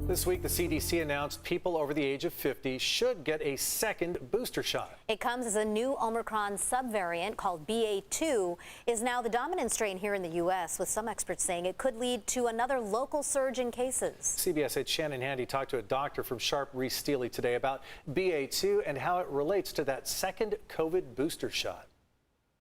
This week, the CDC announced people over the age of 50 should get a second booster shot. It comes as a new Omicron subvariant called BA.2 is now the dominant strain here in the U.S., with some experts saying it could lead to another local surge in cases. CBS 8's Shannon Handy talked to a doctor from Sharp Reese-Steely today about BA.2 and how it relates to that second COVID booster shot.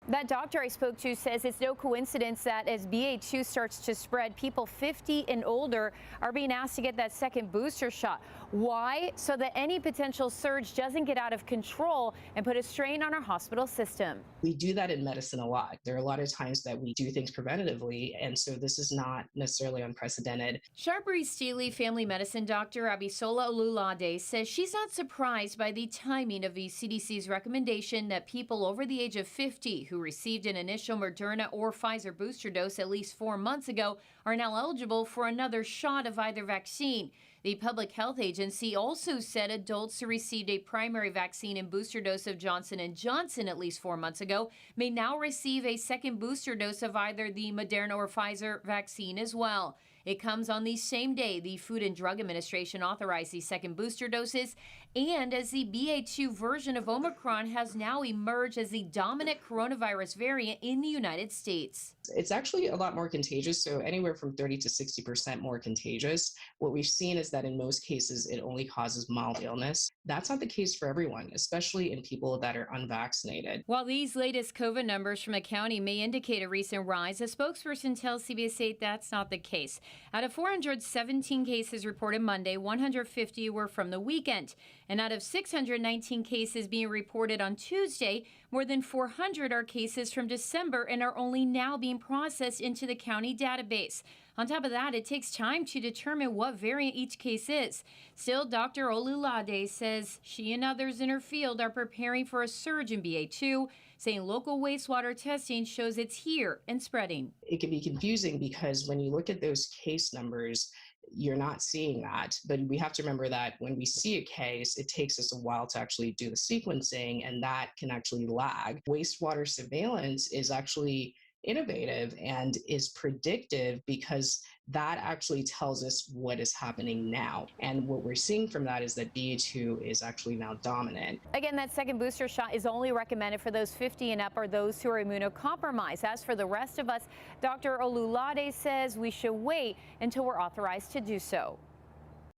That doctor I spoke to says it's no coincidence that as BA.2 starts to spread, people 50 and older are being asked to get that second booster shot. Why? So that any potential surge doesn't get out of control and put a strain on our hospital system. We do that in medicine a lot. There are a lot of times that we do things preventatively, and so this is not necessarily unprecedented. Sharp Reese-Steely family medicine doctor Abisola Olulade says she's not surprised by the timing of the CDC's recommendation that people over the age of 50 who received an initial Moderna or Pfizer booster dose at least 4 months ago are now eligible for another shot of either vaccine. The Public Health Agency also said adults who received a primary vaccine and booster dose of Johnson & Johnson at least 4 months ago may now receive a second booster dose of either the Moderna or Pfizer vaccine as well. It comes on the same day the Food and Drug Administration authorized the second booster doses, and as the BA.2 version of Omicron has now emerged as the dominant coronavirus variant in the United States. It's actually a lot more contagious, so anywhere from 30 to 60% more contagious. What we've seen is that in most cases, it only causes mild illness. That's not the case for everyone, especially in people that are unvaccinated. While these latest COVID numbers from the county may indicate a recent rise, a spokesperson tells CBS 8 that's not the case. Out of 417 cases reported Monday, 150 were from the weekend. And out of 619 cases being reported on Tuesday, more than 400 are cases from December and are only now being processed into the county database. On top of that, it takes time to determine what variant each case is. Still, Dr. Olulade says she and others in her field are preparing for a surge in BA.2, saying local wastewater testing shows it's here and spreading. It can be confusing because when you look at those case numbers, you're not seeing that. But we have to remember that when we see a case, it takes us a while to actually do the sequencing, and that can actually lag. Wastewater surveillance is actually innovative and is predictive because that actually tells us what is happening now. And what we're seeing from that is that BA.2 is actually now dominant. Again, that second booster shot is only recommended for those 50 and up or those who are immunocompromised. As for the rest of us, Dr. Olulade says we should wait until we're authorized to do so.